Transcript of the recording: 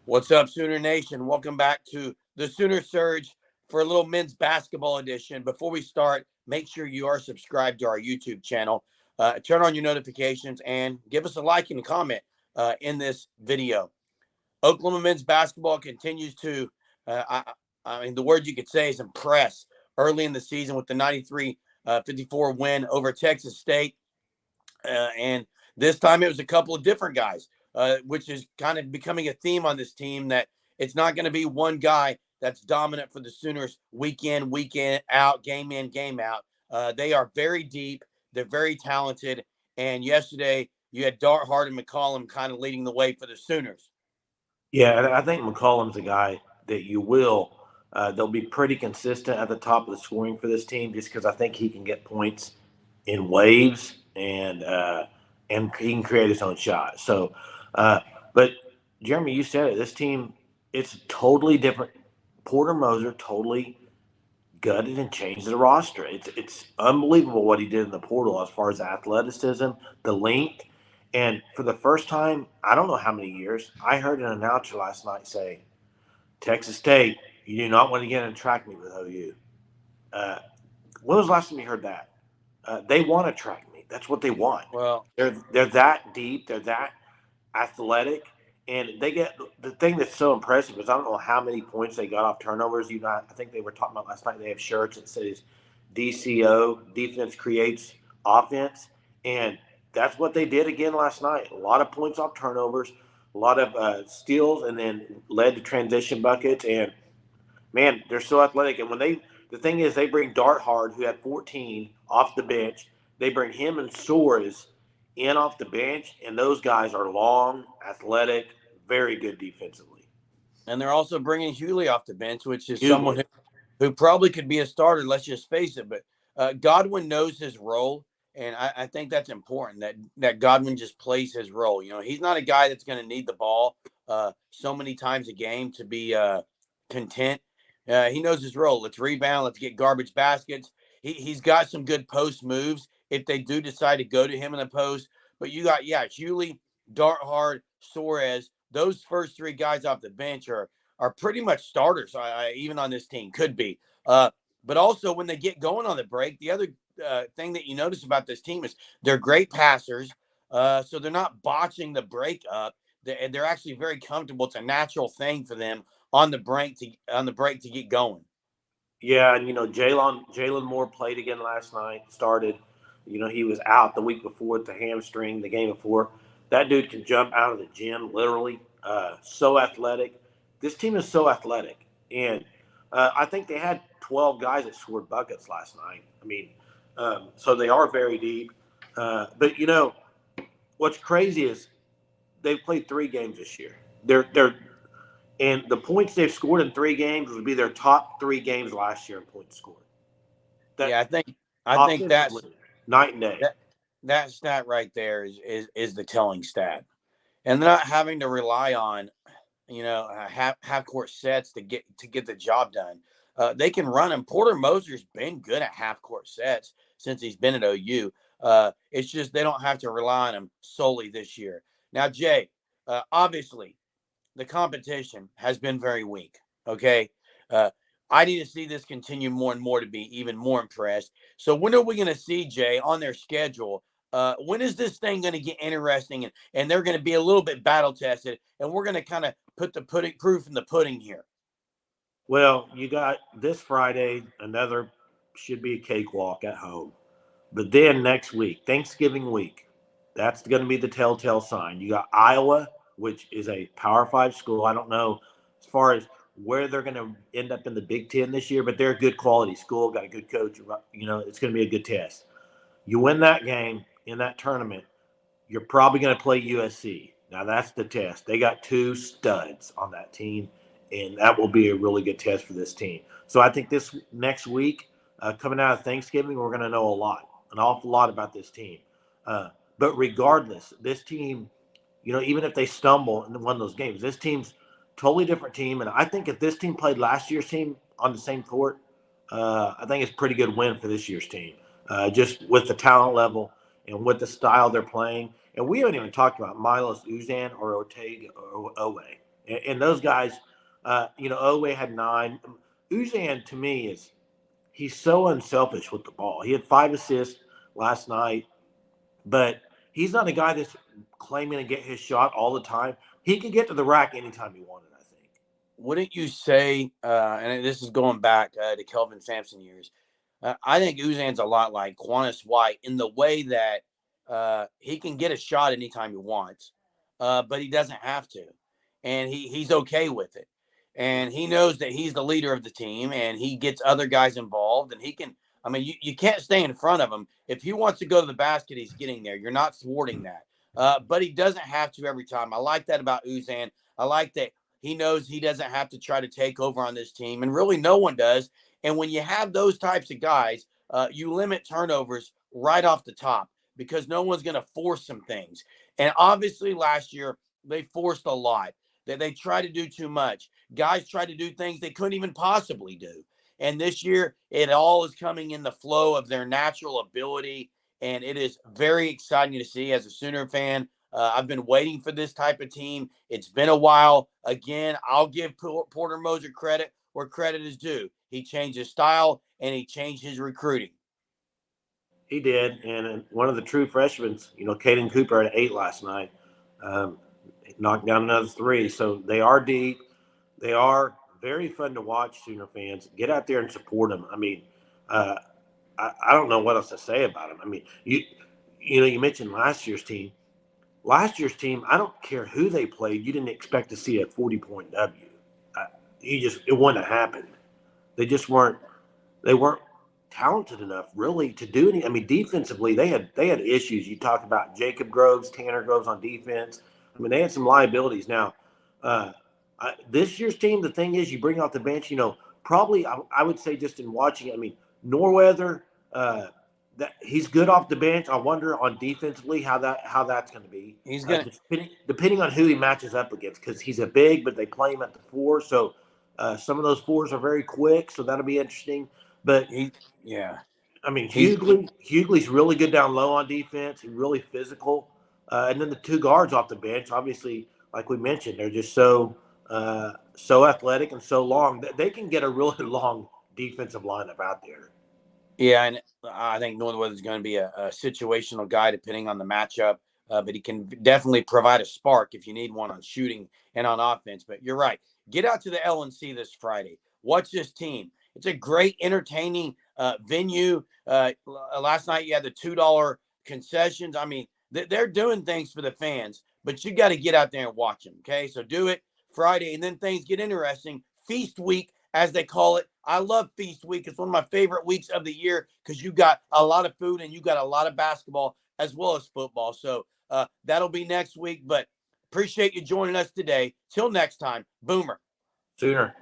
What's up, Sooner Nation? Welcome back to the Sooner Surge for a little men's basketball edition. Before we start, make sure you are subscribed to our YouTube channel. Turn on your notifications and give us a like and a comment in this video. Oklahoma men's basketball continues to, the word you could say is impress early in the season with the 93-54 win over Texas State. And this time it was a couple of different guys, which is kind of becoming a theme on this team that it's not going to be one guy that's dominant for the Sooners week in, weekend out, game in, game out. They are very deep. They're very talented. And yesterday you had Dart Hart and McCollum kind of leading the way for the Sooners. Yeah, and I think McCollum's a guy that they'll be pretty consistent at the top of the scoring for this team just because I think he can get points in waves and he can create his own shot. But Jeremy, you said it. This team, it's totally different. Porter Moser totally gutted and changed the roster. It's unbelievable what he did in the portal as far as athleticism, the length. And for the first time, I don't know how many years, I heard an announcer last night say, Texas State, you do not want to get in a track meet with OU. When was the last time you heard that? They want a track meet. That's what they want. Well, they're that deep. They're that athletic. And they get the thing that's so impressive is I don't know how many points they got off turnovers. I think they were talking about last night. They have shirts that says DCO, defense creates offense, and that's what they did again last night. A lot of points off turnovers, a lot of steals, and then led to transition buckets. And man, they're so athletic. And the thing is, they bring Dart Hard, who had 14 off the bench. They bring him and Soares in off the bench, and those guys are long, athletic, very good defensively. and they're also bringing Hughley off the bench, which is Hughley. someone who probably could be a starter. Let's just face it. But Godwin knows his role, and I think that's important. That Godwin just plays his role. You know, he's not a guy that's going to need the ball so many times a game to be content. He knows his role. Let's rebound. Let's get garbage baskets. He's got some good post moves if they do decide to go to him in the post. But you got Hughley, Dart Hard, Soares. Those first three guys off the bench are pretty much starters, even on this team, could be. But also, when they get going on the break, the other thing that you notice about this team is they're great passers. So they're not botching the break up. They're actually very comfortable. It's a natural thing for them on the break to get going. Yeah, and Jalen Moore played again last night. Started. He was out the week before with the hamstring. The game before, that dude can jump out of the gym literally. So athletic. This team is so athletic, and I think they had 12 guys that scored buckets last night. I mean, so they are very deep. But what's crazy is they've played 3 games this year. And the points they've scored in 3 games would be their top 3 games last year in points scored. Yeah, I think that's night and day. that stat right there is the telling stat, and they're not having to rely on half court sets to get the job done. They can run them. Porter Moser's been good at half court sets since he's been at OU. It's just they don't have to rely on him solely this year. Now, Jay, obviously the competition has been very weak. Okay. Uh, I need to see this continue more and more to be even more impressed. So when are we going to see, Jay, on their schedule? When is this thing going to get interesting and they're going to be a little bit battle tested and we're going to kind of put the proof in the pudding here? Well, you got this Friday, another should be a cakewalk at home. But then next week, Thanksgiving week, that's going to be the telltale sign. You got Iowa, which is a Power 5 school. I don't know as far as where they're going to end up in the Big Ten this year, but they're a good quality school, got a good coach. It's going to be a good test. You win that game in that tournament, you're probably going to play USC. Now, that's the test. They got 2 studs on that team, and that will be a really good test for this team. So I think this next week, coming out of Thanksgiving, we're going to know an awful lot about this team. But regardless, this team, even if they stumble in one of those games, this team's totally different team. And I think if this team played last year's team on the same court, I think it's a pretty good win for this year's team, just with the talent level and with the style they're playing. And we haven't even talked about Milos Uzan or Ortega or Owe. And those guys, Owe had 9. Uzan to me he's so unselfish with the ball. He had 5 assists last night, but he's not a guy that's claiming to get his shot all the time. He can get to the rack anytime he wanted, I think. Wouldn't you say, and this is going back to Kelvin Sampson years, I think Uzan's a lot like Quantus White in the way that he can get a shot anytime he wants, but he doesn't have to. And he's okay with it. And he knows that he's the leader of the team and he gets other guys involved. And he can, I mean, you can't stay in front of him. If he wants to go to the basket, he's getting there. You're not thwarting that. But he doesn't have to every time. I like that about Uzan. I like that he knows he doesn't have to try to take over on this team. And really, no one does. And when you have those types of guys, you limit turnovers right off the top because no one's going to force some things. And obviously, last year, they forced a lot. They tried to do too much. Guys tried to do things they couldn't even possibly do. And this year, it all is coming in the flow of their natural ability. And it is very exciting to see as a Sooner fan. I've been waiting for this type of team. It's been a while. Again, I'll give Porter Moser credit where credit is due. He changed his style and he changed his recruiting. He did. And one of the true freshmen, Caden Cooper had 8 last night, knocked down another 3. So they are deep. They are very fun to watch, Sooner fans. Get out there and support them. I mean, I don't know what else to say about them. I mean, you mentioned last year's team. Last year's team, I don't care who they played, you didn't expect to see a 40-point W. It wouldn't have happened. They just weren't. They weren't talented enough really to do any. I mean, defensively, they had issues. You talked about Jacob Groves, Tanner Groves on defense. I mean, they had some liabilities. Now, this year's team, the thing is, you bring off the bench. Probably I would say just in watching. I mean, Norweather. That he's good off the bench. I wonder on defensively how that's going to be. He's going depending on who he matches up against, because he's a big, but they play him at the 4, so some of those 4s are very quick, so that'll be interesting. But I mean, Hughley's really good down low on defense. He's really physical, and then the 2 guards off the bench, obviously, like we mentioned, they're just so athletic and so long that they can get a really long defensive lineup out there. Yeah, and I think Northweather's going to be a situational guy depending on the matchup, but he can definitely provide a spark if you need one on shooting and on offense. But you're right. Get out to the LNC this Friday. Watch this team. It's a great, entertaining venue. Last night you had the $2 concessions. I mean, they're doing things for the fans, but you got to get out there and watch them, okay? So do it Friday, and then things get interesting. Feast week, as they call it. I love Feast Week. It's one of my favorite weeks of the year because you got a lot of food and you got a lot of basketball as well as football. So that'll be next week. But appreciate you joining us today. Till next time, Boomer. Sooner.